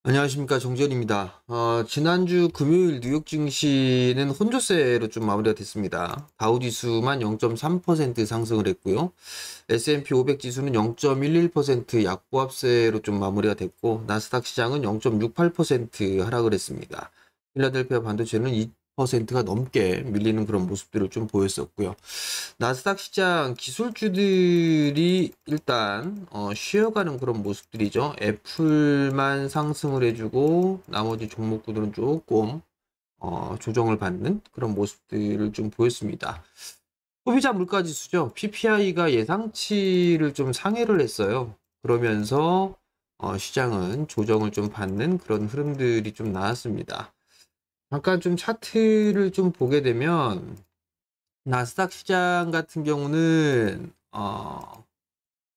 안녕하십니까, 정재현입니다. 지난주 금요일 뉴욕 증시는 혼조세로 좀 마무리가 됐습니다. 다우지수만 0.3% 상승을 했고요. S&P 500 지수는 0.11% 약보합세로 좀 마무리가 됐고, 나스닥 시장은 0.68% 하락을 했습니다. 필라델피아 반도체는 2%가 넘게 밀리는 그런 모습들을 좀 보였었고요. 나스닥 시장 기술주들이 일단 쉬어가는 그런 모습들이죠. 애플만 상승을 해주고 나머지 종목들은 조금 조정을 받는 그런 모습들을 좀 보였습니다. 소비자 물가지수죠. PPI가 예상치를 좀 상회를 했어요. 그러면서 시장은 조정을 좀 받는 그런 흐름들이 좀 나왔습니다. 잠깐 좀 차트를 좀 보게 되면 나스닥 시장 같은 경우는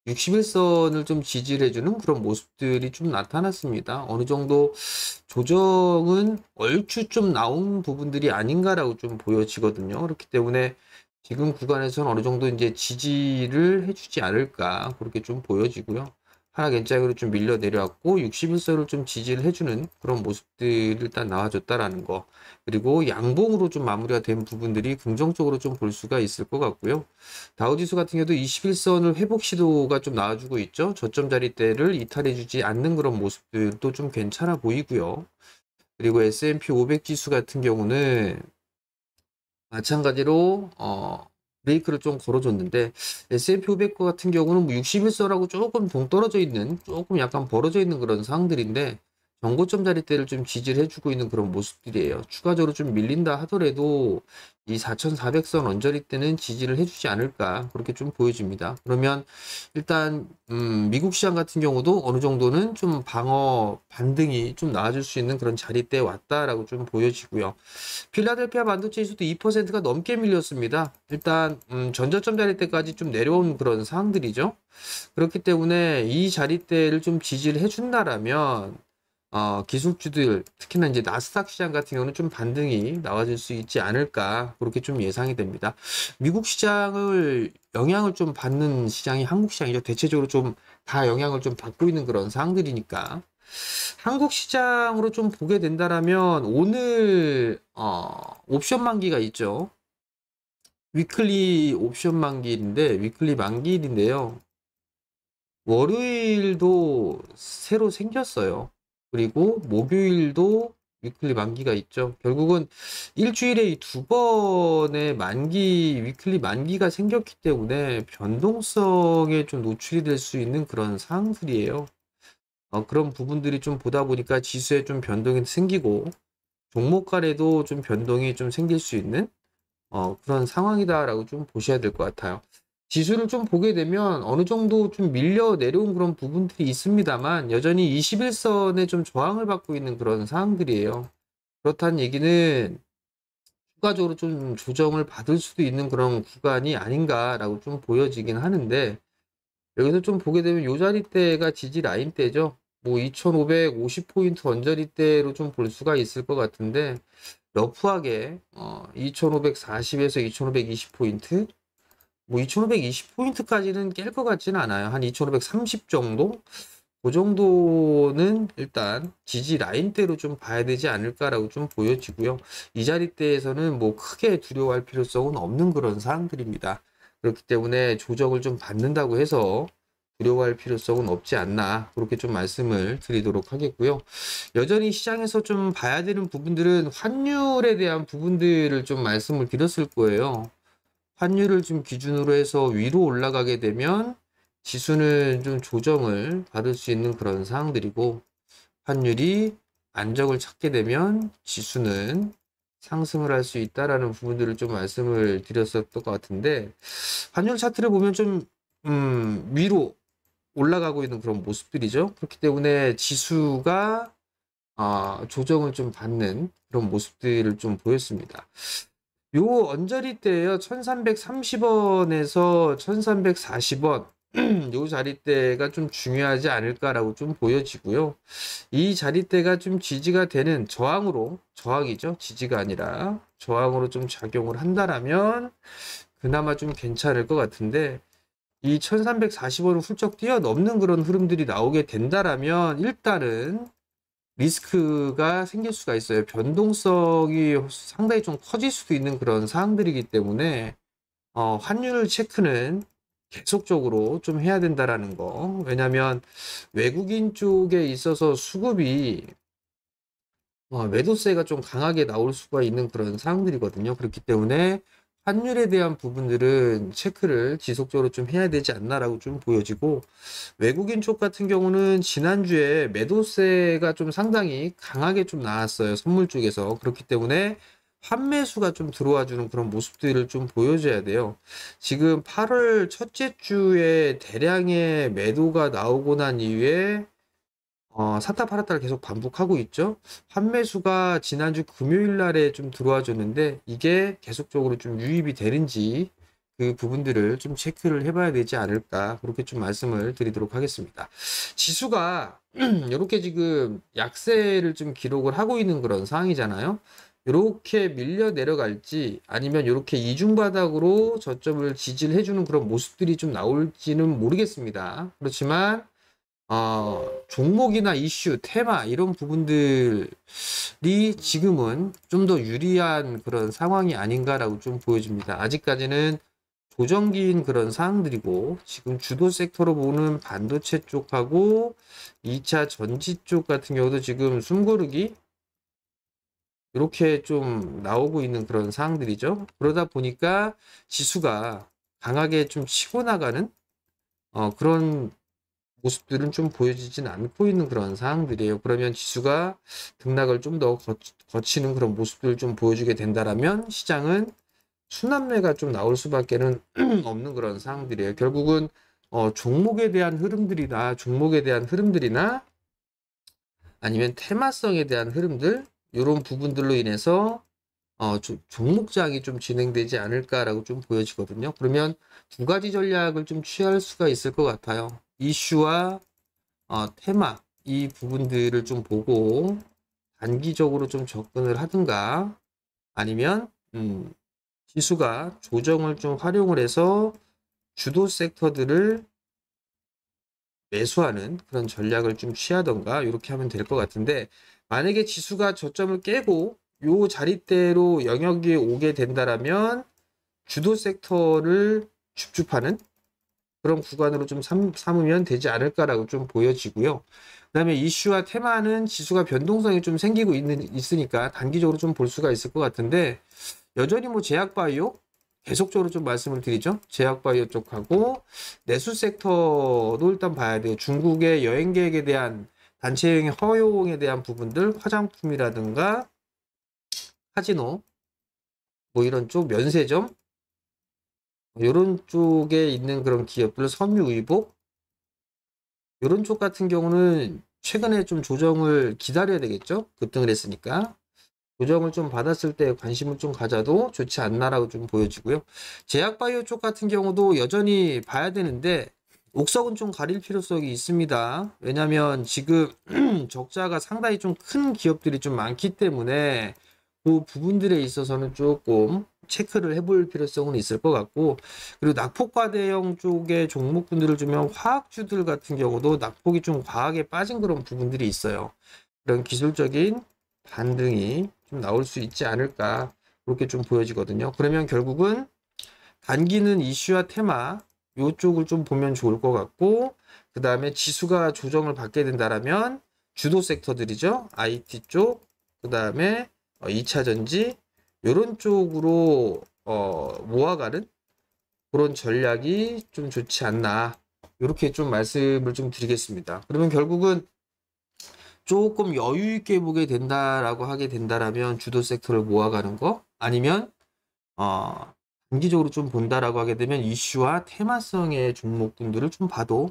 61선을 좀 지지를 해주는 그런 모습들이 좀 나타났습니다. 어느 정도 조정은 얼추 좀 나온 부분들이 아닌가라고 좀 보여지거든요. 그렇기 때문에 지금 구간에서는 어느 정도 이제 지지를 해주지 않을까 그렇게 좀 보여지고요. 하락 N자형으로 좀 밀려 내려왔고 61선을 좀 지지를 해주는 그런 모습들이 일단 나와줬다라는 거, 그리고 양봉으로 좀 마무리가 된 부분들이 긍정적으로 좀 볼 수가 있을 것 같고요. 다우지수 같은 경우도 21선을 회복 시도가 좀 나와주고 있죠. 저점 자리대를 이탈해주지 않는 그런 모습들도 좀 괜찮아 보이고요. 그리고 S&P 500 지수 같은 경우는 마찬가지로 브레이크를 좀 걸어줬는데, S&P 500 같은 경우는 뭐 61선하고 조금 동떨어져 있는, 조금 약간 벌어져 있는 그런 상황들인데 정고점 자리대를 좀 지지를 해주고 있는 그런 모습들이에요. 추가적으로 좀 밀린다 하더라도 이 4400선 언저리대는 지지를 해주지 않을까 그렇게 좀 보여집니다. 그러면 일단 미국 시장 같은 경우도 어느 정도는 좀 방어 반등이 좀 나아질 수 있는 그런 자리대에 왔다라고 좀 보여지고요. 필라델피아 반도체 지수도 2%가 넘게 밀렸습니다. 일단 전저점 자리대까지 좀 내려온 그런 상황들이죠. 그렇기 때문에 이 자리대를 좀 지지를 해준다라면 기술주들, 특히나 이제 나스닥 시장 같은 경우는 좀 반등이 나와줄 수 있지 않을까 그렇게 좀 예상이 됩니다. 미국 시장을 영향을 좀 받는 시장이 한국 시장이죠. 대체적으로 좀 다 영향을 좀 받고 있는 그런 상황들이니까. 한국 시장으로 좀 보게 된다라면 오늘 옵션 만기가 있죠. 위클리 옵션 만기인데, 위클리 만기일인데요. 월요일도 새로 생겼어요. 그리고 목요일도 위클리 만기가 있죠. 결국은 일주일에 이 두 번의 만기, 위클리 만기가 생겼기 때문에 변동성에 좀 노출이 될 수 있는 그런 상황들이에요. 그런 부분들이 좀 보다 보니까 지수에 좀 변동이 생기고 종목 간에도 좀 변동이 좀 생길 수 있는 그런 상황이다라고 좀 보셔야 될 것 같아요. 지수를 좀 보게 되면 어느 정도 좀 밀려 내려온 그런 부분들이 있습니다만 여전히 21선에 좀 저항을 받고 있는 그런 상황들이에요. 그렇다는 얘기는 추가적으로 좀 조정을 받을 수도 있는 그런 구간이 아닌가라고 좀 보여지긴 하는데, 여기서 좀 보게 되면 요 자리대가 지지 라인대죠. 뭐 2550포인트 언저리대로 좀 볼 수가 있을 것 같은데, 러프하게 2540에서 2520포인트, 뭐 2520포인트까지는 깰 것 같지는 않아요. 한 2530 정도? 그 정도는 일단 지지 라인대로 좀 봐야 되지 않을까라고 좀 보여지고요. 이 자리대에서는 뭐 크게 두려워할 필요성은 없는 그런 사항들입니다. 그렇기 때문에 조정을 좀 받는다고 해서 두려워할 필요성은 없지 않나 그렇게 좀 말씀을 드리도록 하겠고요. 여전히 시장에서 좀 봐야 되는 부분들은 환율에 대한 부분들을 좀 말씀을 드렸을 거예요. 환율을 좀 기준으로 해서 위로 올라가게 되면 지수는 좀 조정을 받을 수 있는 그런 상황들이고, 환율이 안정을 찾게 되면 지수는 상승을 할 수 있다라는 부분들을 좀 말씀을 드렸었던 것 같은데, 환율 차트를 보면 좀 위로 올라가고 있는 그런 모습들이죠. 그렇기 때문에 지수가 조정을 좀 받는 그런 모습들을 좀 보였습니다. 요 언저리대요. 1330원에서 1340원. 요 자리대가 좀 중요하지 않을까라고 좀 보여지고요. 이 자리대가 좀 지지가 되는 저항으로, 저항이죠. 지지가 아니라 저항으로 좀 작용을 한다라면 그나마 좀 괜찮을 것 같은데, 이 1340원을 훌쩍 뛰어넘는 그런 흐름들이 나오게 된다라면 일단은 리스크가 생길 수가 있어요. 변동성이 상당히 좀 커질 수도 있는 그런 사항들이기 때문에 환율 체크는 계속적으로 좀 해야 된다라는 거. 왜냐하면 외국인 쪽에 있어서 수급이 매도세가 좀 강하게 나올 수가 있는 그런 상황들이거든요. 그렇기 때문에 환율에 대한 부분들은 체크를 지속적으로 좀 해야 되지 않나라고 좀 보여지고, 외국인 쪽 같은 경우는 지난주에 매도세가 좀 상당히 강하게 좀 나왔어요. 선물 쪽에서. 그렇기 때문에 환매수가 좀 들어와 주는 그런 모습들을 좀 보여줘야 돼요. 지금 8월 첫째 주에 대량의 매도가 나오고 난 이후에 샀다 팔았다를 계속 반복하고 있죠. 환매수가 지난주 금요일 날에 좀 들어와 줬는데 이게 계속적으로 좀 유입이 되는지 그 부분들을 좀 체크를 해봐야 되지 않을까, 그렇게 좀 말씀을 드리도록 하겠습니다. 지수가 이렇게 지금 약세를 좀 기록을 하고 있는 그런 상황이잖아요. 이렇게 밀려 내려갈지 아니면 이렇게 이중바닥으로 저점을 지지를 해주는 그런 모습들이 좀 나올지는 모르겠습니다. 그렇지만 종목이나 이슈, 테마 이런 부분들이 지금은 좀 더 유리한 그런 상황이 아닌가라고 좀 보여집니다. 아직까지는 조정기인 그런 상황들이고, 지금 주도 섹터로 보는 반도체 쪽하고 2차 전지 쪽 같은 경우도 지금 숨고르기 이렇게 좀 나오고 있는 그런 상황들이죠. 그러다 보니까 지수가 강하게 좀 치고 나가는 그런 모습들은 좀 보여지진 않고 있는 그런 상황들이에요. 그러면 지수가 등락을 좀 더 거치는 그런 모습들을 좀 보여주게 된다라면 시장은 순환매가 좀 나올 수밖에는 없는 그런 상황들이에요. 결국은 종목에 대한 흐름들이나 아니면 테마성에 대한 흐름들, 이런 부분들로 인해서 종목장이 좀 진행되지 않을까라고 좀 보여지거든요. 그러면 두 가지 전략을 좀 취할 수가 있을 것 같아요. 이슈와 테마 이 부분들을 좀 보고 단기적으로 좀 접근을 하든가, 아니면 지수가 조정을 좀 활용을 해서 주도 섹터들을 매수하는 그런 전략을 좀 취하던가, 이렇게 하면 될 것 같은데, 만약에 지수가 저점을 깨고 요 자리대로 영역이 오게 된다라면 주도 섹터를 줍줍하는 그런 구간으로 좀 삼으면 되지 않을까라고 좀 보여지고요. 그다음에 이슈와 테마는 지수가 변동성이 좀 생기고 있으니까 단기적으로 좀 볼 수가 있을 것 같은데, 여전히 뭐 제약바이오 계속적으로 좀 말씀을 드리죠. 제약바이오 쪽하고 내수 섹터도 일단 봐야 돼요. 중국의 여행객에 대한 단체 여행 허용에 대한 부분들, 화장품이라든가 카지노, 뭐 이런 쪽 면세점, 이런 쪽에 있는 그런 기업들, 섬유의복 이런 쪽 같은 경우는 최근에 좀 조정을 기다려야 되겠죠. 급등을 했으니까. 조정을 좀 받았을 때 관심을 좀 가져도 좋지 않나라고 좀 보여지고요. 제약바이오 쪽 같은 경우도 여전히 봐야 되는데 옥석은 좀 가릴 필요성이 있습니다. 왜냐하면 지금 적자가 상당히 좀 큰 기업들이 좀 많기 때문에 그 부분들에 있어서는 조금 체크를 해볼 필요성은 있을 것 같고, 그리고 낙폭과대형 쪽의 종목분들을 주면 화학주들 같은 경우도 낙폭이 좀 과하게 빠진 그런 부분들이 있어요. 그런 기술적인 반등이 좀 나올 수 있지 않을까, 그렇게 좀 보여지거든요. 그러면 결국은 단기는 이슈와 테마 요쪽을 좀 보면 좋을 것 같고, 그 다음에 지수가 조정을 받게 된다라면 주도 섹터들이죠. IT 쪽, 그 다음에 2차 전지 이런 쪽으로 모아가는 그런 전략이 좀 좋지 않나, 이렇게 좀 말씀을 좀 드리겠습니다. 그러면 결국은 조금 여유 있게 보게 된다라고 하게 된다라면 주도 섹터를 모아가는 거, 아니면 단기적으로 좀 본다라고 하게 되면 이슈와 테마성의 종목분들을 좀 봐도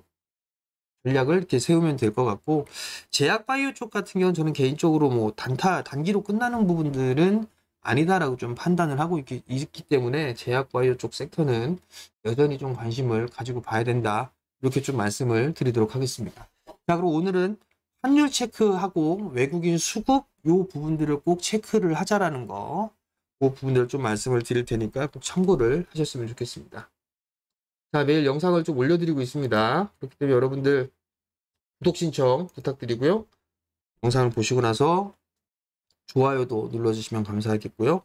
전략을 이렇게 세우면 될 것 같고, 제약바이오 쪽 같은 경우는 저는 개인적으로 뭐 단기로 끝나는 부분들은 아니다라고 좀 판단을 하고 있기 때문에 제약바이오 쪽 섹터는 여전히 좀 관심을 가지고 봐야 된다, 이렇게 좀 말씀을 드리도록 하겠습니다. 자, 그럼 오늘은 환율 체크하고 외국인 수급 요 부분들을 꼭 체크를 하자라는 거, 그 부분들을 좀 말씀을 드릴 테니까 꼭 참고를 하셨으면 좋겠습니다. 자, 매일 영상을 좀 올려드리고 있습니다. 그렇기 때문에 여러분들 구독 신청 부탁드리고요. 영상을 보시고 나서 좋아요도 눌러주시면 감사하겠고요.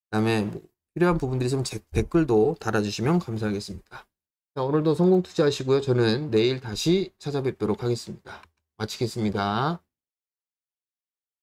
그다음에 뭐 필요한 부분들이 있으면 댓글도 달아주시면 감사하겠습니다. 자, 오늘도 성공 투자하시고요. 저는 내일 다시 찾아뵙도록 하겠습니다. 마치겠습니다.